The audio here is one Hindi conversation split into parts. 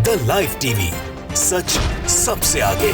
द लाइव टीवी, सच सबसे आगे।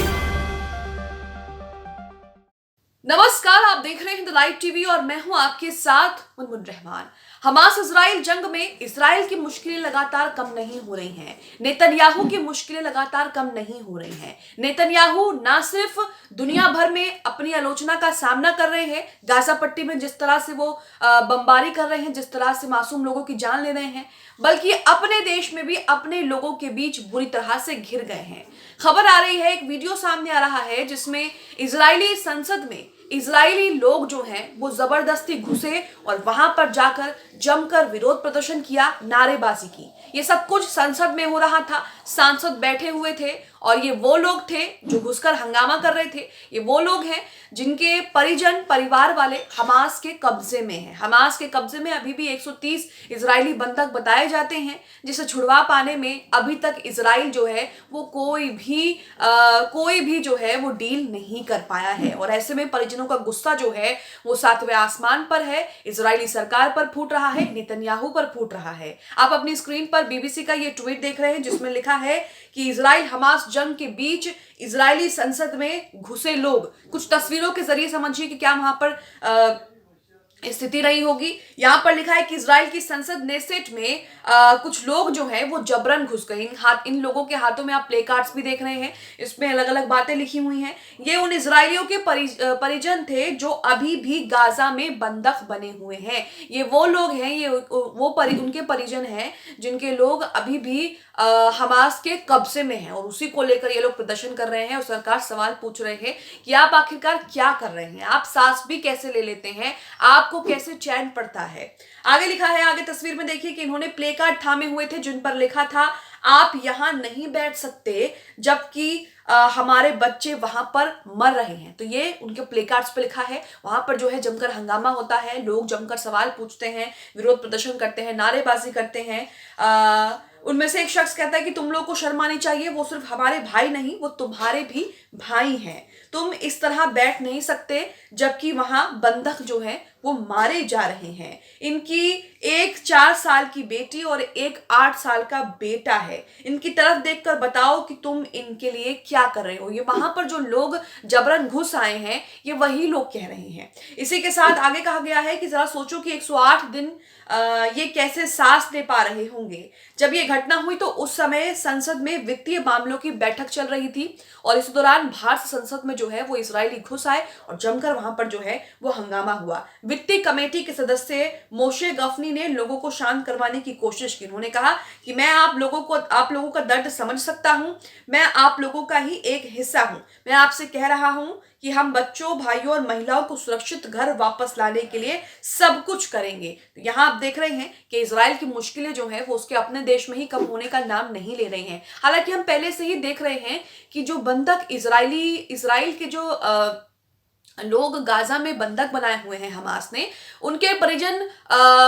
नमस्कार, आप देख रहे हैं द लाइव टीवी और मैं हूं आपके साथ मुनमुन रहमान। हमास इजराइल जंग में इजराइल की मुश्किलें लगातार कम नहीं हो रही हैं। नेतन्याहू की मुश्किलें लगातार कम नहीं हो रही हैं। नेतन्याहू ना सिर्फ दुनिया भर में अपनी आलोचना का सामना कर रहे हैं, गाजा पट्टी में जिस तरह से वो बमबारी कर रहे हैं, जिस तरह से मासूम लोगों की जान ले रहे हैं, बल्कि अपने देश में भी अपने लोगों के बीच बुरी तरह से घिर गए हैं। खबर आ रही है, एक वीडियो सामने आ रहा है जिसमें इजरायली संसद में इजरायली लोग जो हैं वो जबरदस्ती घुसे और वहां पर जाकर जमकर विरोध प्रदर्शन किया, नारेबाजी की। ये सब कुछ संसद में हो रहा था, सांसद बैठे हुए थे और ये वो लोग थे जो घुसकर हंगामा कर रहे थे। ये वो लोग हैं जिनके परिजन परिवार वाले हमास के कब्जे में हैं। हमास के कब्जे में अभी भी 130 इजरायली बंधक बताए जाते हैं, जिसे छुड़वा पाने में अभी तक इजराइल जो है वो कोई भी जो है वो डील नहीं कर पाया है। और ऐसे में परिजनों का गुस्सा जो है वो सातवें आसमान पर है, इजरायली सरकार पर फूट रहा है, नेतन्याहू पर फूट रहा है। आप अपनी स्क्रीन पर बीबीसी का ये ट्वीट देख रहे हैं जिसमें लिखा है कि इजराइल हमास जंग के बीच इजरायली संसद में घुसे लोग। कुछ तस्वीरों के जरिए समझिए कि क्या वहां पर स्थिति रही होगी। यहां पर लिखा है कि इजराइल की संसद नेसेट में कुछ लोग जो हैं वो जबरन घुस गए। इन लोगों के हाथों में आप प्ले कार्ड्स भी देख रहे हैं, इसमें अलग अलग बातें लिखी हुई हैं। ये उन इजरायलियों के परिजन थे जो अभी भी गाजा में बंधक बने हुए हैं। ये वो लोग हैं, ये उनके परिजन हैं जिनके लोग अभी भी हमास के कब्जे में हैं और उसी को लेकर ये लोग प्रदर्शन कर रहे हैं और सरकार सवाल पूछ रहे हैं कि आप आखिरकार क्या कर रहे हैं, आप सांस भी कैसे ले लेते हैं, आपको कैसे चैन पड़ता है। आगे लिखा है, आगे तस्वीर में देखिए कि इन्होंने प्ले कार्ड थामे हुए थे जिन पर लिखा था आप यहां नहीं बैठ सकते, जबकि हमारे बच्चे वहां पर मर रहे हैं। तो ये उनके प्ले कार्ड्स पे लिखा है। वहां पर जो है जमकर हंगामा होता है, लोग जमकर सवाल पूछते हैं, विरोध प्रदर्शन करते हैं, नारेबाजी करते हैं। उनमें से एक शख्स कहता है कि तुम लोग को शर्म आनी चाहिए, वो सिर्फ हमारे भाई नहीं, वो तुम्हारे भी भाई हैं। तुम इस तरह बैठ नहीं सकते जबकि वहां बंधक जो है वो मारे जा रहे हैं। इनकी एक 4 साल की बेटी और एक 8 साल का बेटा है। इनकी तरफ देखकर बताओ कि तुम इनके लिए क्या कर रहे हो। ये वहां पर जो लोग जबरन घुस आए हैं ये वही लोग कह रहे हैं। इसी के साथ आगे कहा गया है कि जरा सोचो कि 108 दिन ये कैसे सांस ले पा रहे होंगे। जब ये घटना हुई तो उस समय संसद में वित्तीय मामलों की बैठक चल रही थी और इस दौरान भारत संसद में जो है वो इजरायली घुस आए और जमकर वहां पर जो है वो हंगामा हुआ। वित्तीय कमेटी के सदस्य मोशे गफनी ने लोगों को शांत करवाने की कोशिश की। उन्होंने कहा कि मैं आप लोगों का दर्द समझ सकता हूं, मैं आप लोगों का ही एक हिस्सा हूं। मैं आपसे कह रहा हूं कि हम बच्चों, भाइयों और महिलाओं को सुरक्षित घर वापस लाने के लिए सब कुछ करेंगे। तो यहाँ आप देख रहे हैं कि इजराइल की मुश्किलें जो है वो उसके अपने देश में ही कम होने का नाम नहीं ले रही हैं। हालांकि हम पहले से ही देख रहे हैं कि जो बंधक इजराइल के जो लोग गाजा में बंधक बनाए हुए हैं हमास ने, उनके परिजन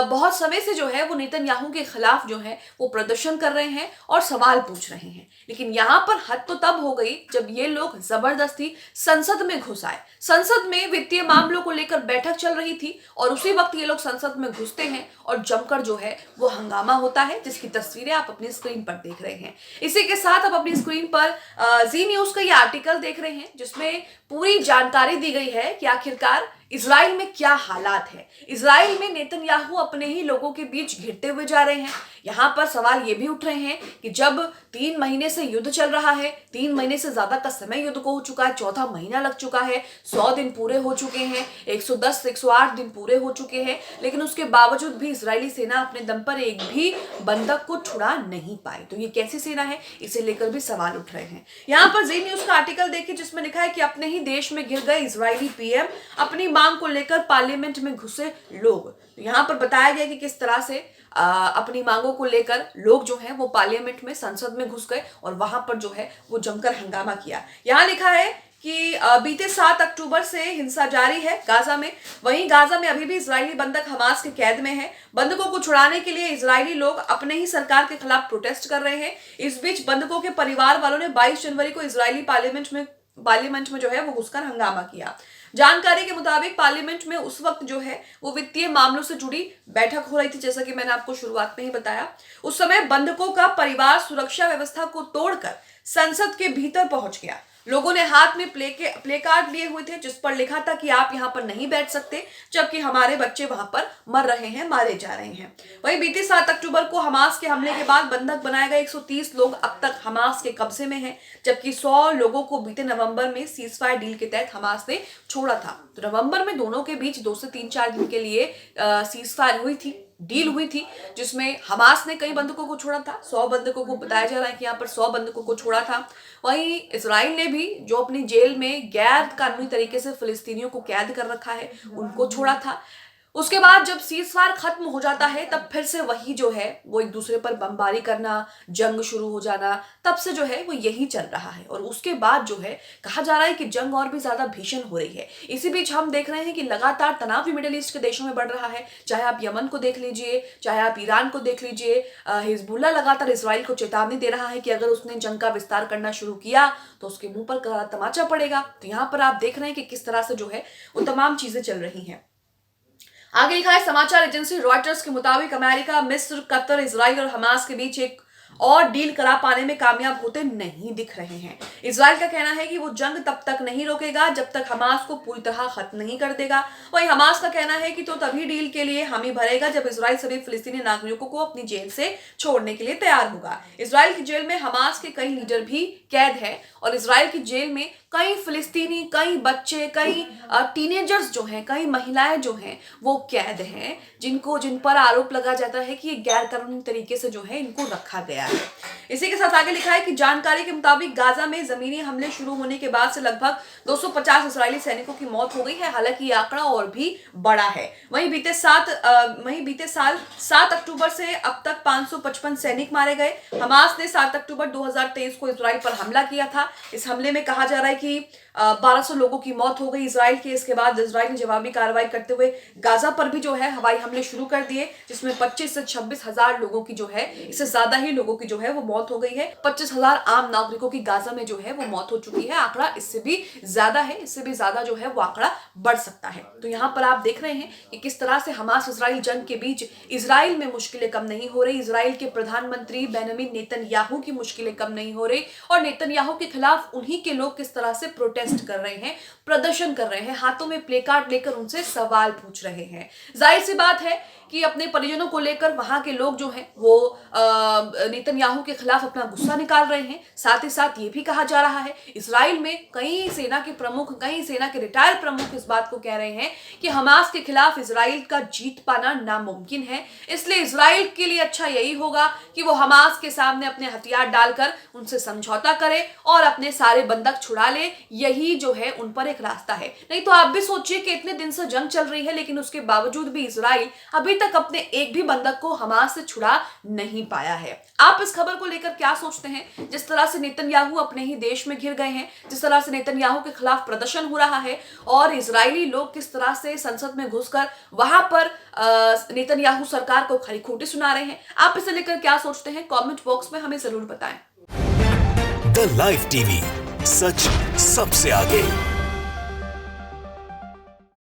बहुत समय से जो है वो नेतन्याहू के खिलाफ जो है वो प्रदर्शन कर रहे हैं और सवाल पूछ रहे हैं। लेकिन यहाँ पर हद तो तब हो गई जब ये लोग जबरदस्ती संसद में घुस आए। संसद में वित्तीय मामलों को लेकर बैठक चल रही थी और उसी वक्त ये लोग संसद में घुसते हैं और जमकर जो है वो हंगामा होता है, जिसकी तस्वीरें आप अपनी स्क्रीन पर देख रहे हैं। इसी के साथ आप अपनी स्क्रीन पर जी न्यूज का ये आर्टिकल देख रहे हैं जिसमें पूरी जानकारी दी गई है कि आखिरकार इजराइल में क्या हालात है। इजराइल में नेतन्याहू अपने ही लोगों के बीच घिरते हुए जा रहे हैं। यहाँ पर सवाल ये भी उठ रहे हैं कि जब 3 महीने से युद्ध चल रहा है, 3 महीने से ज्यादा का समय युद्ध को हो चुका है, चौथा महीना लग चुका है, 100 दिन पूरे हो चुके हैं, 110-108 दिन पूरे हो चुके हैं, लेकिन उसके बावजूद भी इजरायली सेना अपने दम पर एक भी बंधक को छुड़ा नहीं पाई। तो ये कैसी सेना है, इसे लेकर भी सवाल उठ रहे हैं। यहाँ पर जी न्यूज का आर्टिकल देखिए जिसमें लिखा है कि अपने ही देश में घिर गए इजरायली पीएम, अपनी मांग को लेकर पार्लियामेंट में घुसे लोग। यहाँ पर बताया गया कि किस तरह से अपनी मांगों को लेकर लोग जो हैं वो पार्लियामेंट में, संसद में घुस गए और वहां पर जो है वो जमकर हंगामा किया। यहाँ लिखा है कि बीते 7 अक्टूबर से हिंसा जारी है गाजा में। वहीं गाजा में अभी भी इजरायली बंधक हमास के कैद में हैं। बंधकों को छुड़ाने के लिए इजरायली लोग अपने ही सरकार के खिलाफ प्रोटेस्ट कर रहे हैं। इस बीच बंधकों के परिवार वालों ने 22 जनवरी को इजरायली पार्लियामेंट में जो है वो घुसकर हंगामा किया। जानकारी के मुताबिक पार्लियामेंट में उस वक्त जो है वो वित्तीय मामलों से जुड़ी बैठक हो रही थी, जैसा कि मैंने आपको शुरुआत में ही बताया। उस समय बंधकों का परिवार सुरक्षा व्यवस्था को तोड़कर संसद के भीतर पहुंच गया। लोगों ने हाथ में प्ले कार्ड लिए हुए थे जिस पर लिखा था कि आप यहां पर नहीं बैठ सकते, जबकि हमारे बच्चे वहां पर मर रहे हैं, मारे जा रहे हैं। वहीं बीते 7 अक्टूबर को हमास के हमले के बाद बंधक बनाए गए 130 लोग अब तक हमास के कब्जे में हैं, जबकि 100 लोगों को बीते नवंबर में सीजफायर डील के तहत हमास ने छोड़ा था। तो नवंबर में दोनों के बीच 2 से 3-4 दिन के लिए सीजफायर हुई थी, डील हुई थी, जिसमें हमास ने कई बंधकों को छोड़ा था। 100 बंधकों को, बताया जा रहा है कि यहाँ पर 100 बंधकों को छोड़ा था। वहीं इजराइल ने भी, जो अपनी जेल में गैर कानूनी तरीके से फिलिस्तीनियों को कैद कर रखा है, उनको छोड़ा था। उसके बाद जब सीजफायर खत्म हो जाता है तब फिर से वही जो है वो एक दूसरे पर बमबारी करना, जंग शुरू हो जाना, तब से जो है वो यही चल रहा है। और उसके बाद जो है कहा जा रहा है कि जंग और भी ज्यादा भीषण हो रही है। इसी बीच हम देख रहे हैं कि लगातार तनाव भी मिडिल ईस्ट के देशों में बढ़ रहा है। चाहे आप यमन को देख लीजिए, चाहे आप ईरान को देख लीजिए, हिजबुल्ला लगातार इजराइल को चेतावनी दे रहा है कि अगर उसने जंग का विस्तार करना शुरू किया तो उसके मुंह पर तमाचा पड़ेगा। तो यहाँ पर आप देख रहे हैं कि किस तरह से जो है वो तमाम चीजें चल रही हैं। आगे लिखा है समाचार एजेंसी रॉयटर्स के मुताबिक अमेरिका, मिस्र, कतर, इजराइल और हमास के बीच एक और डील करा पाने में कामयाब होते नहीं दिख रहे हैं। इजराइल का कहना है कि वो जंग तब तक नहीं रोकेगा जब तक हमास को पूरी तरह खत्म नहीं कर देगा। वहीं हमास का कहना है कि तो तभी डील के लिए हामी भरेगा जब इजराइल सभी फिलिस्तीनी नागरिकों को अपनी जेल से छोड़ने के लिए तैयार होगा। इजराइल की जेल में हमास के कई लीडर भी कैद है और इजराइल की जेल में कई फिलिस्तीनी, कई बच्चे, कई टीनेजर्स जो हैं, कई महिलाएं जो हैं वो कैद हैं, जिन पर आरोप लगा जाता है कि ये गैर कानूनी तरीके से जो है इनको रखा गया है। इसी के साथ आगे लिखा है कि जानकारी के मुताबिक गाजा में जमीनी हमले शुरू होने के बाद से लगभग 250 इजरायली सैनिकों की मौत हो गई है। हालांकि ये आंकड़ा और भी बड़ा है। वहीं बीते साल 7 अक्टूबर से अब तक 555 सैनिक मारे गए। हमास ने 7 अक्टूबर 2023 को इजराइल पर हमला किया था। इस हमले में कहा जा रहा है कि 1200 लोगों की मौत हो गई इजराइल के। इसके बाद इजराइल ने जवाबी कार्रवाई करते हुए गाजा पर भी जो है हवाई हमले शुरू कर दिए, जिसमें 25 से 26 हजार लोगों की जो है, इससे ज्यादा ही लोगों की जो है वो मौत हो गई है। 25,000 आम नागरिकों की गाजा में जो है वो मौत हो चुकी है। आंकड़ा इससे भी ज्यादा है, इससे भी ज्यादा जो है वो आंकड़ा बढ़ सकता है। तो यहाँ पर आप देख रहे हैं कि किस तरह से हमास इजराइल जंग के बीच इजराइल में मुश्किलें कम नहीं हो रही, इजराइल के प्रधानमंत्री बेंजामिन नेतन्याहू की मुश्किलें कम नहीं हो रही, और नेतन्याहू के खिलाफ उन्हीं के लोग किस तरह से प्रोटेस्ट कर रहे हैं, प्रदर्शन कर रहे हैं, हाथों में प्ले कार्ड लेकर उनसे सवाल पूछ रहे हैं। जाहिर सी बात है कि अपने परिजनों को लेकर वहां के लोग जो हैं वो नेतन्याहू के खिलाफ अपना गुस्सा निकाल रहे हैं। साथ ही साथ ये भी कहा जा रहा है, इजराइल में कई सेना के प्रमुख, कई सेना के रिटायर्ड प्रमुख इस बात को कह रहे हैं कि हमास के खिलाफ इजराइल का जीत पाना नामुमकिन है। इसलिए इजराइल के लिए अच्छा यही होगा कि वो हमास के सामने अपने हथियार डालकर उनसे समझौता करे और अपने सारे बंधक छुड़ा ले। यही जो है उन पर एक रास्ता है। नहीं तो आप भी सोचिए कि इतने दिन से जंग चल रही है, लेकिन उसके बावजूद भी इजराइल अभी तक अपने एक भी बंधक को हमास से छुड़ा नहीं पाया है। आप इस खबर को लेकर क्या सोचते हैं? जिस तरह से नेतन्याहू अपने ही देश में घिर गए हैं, जिस तरह से नेतन्याहू के खिलाफ प्रदर्शन हो रहा है और इजरायली लोग किस तरह से संसद में घुसकर वहां पर नेतन्याहू सरकार को खरी खोटी सुना रहे हैं, आप इसे लेकर क्या सोचते हैं? कमेंट बॉक्स में हमें जरूर बताएं। द लाइव टीवी, सच सबसे आगे।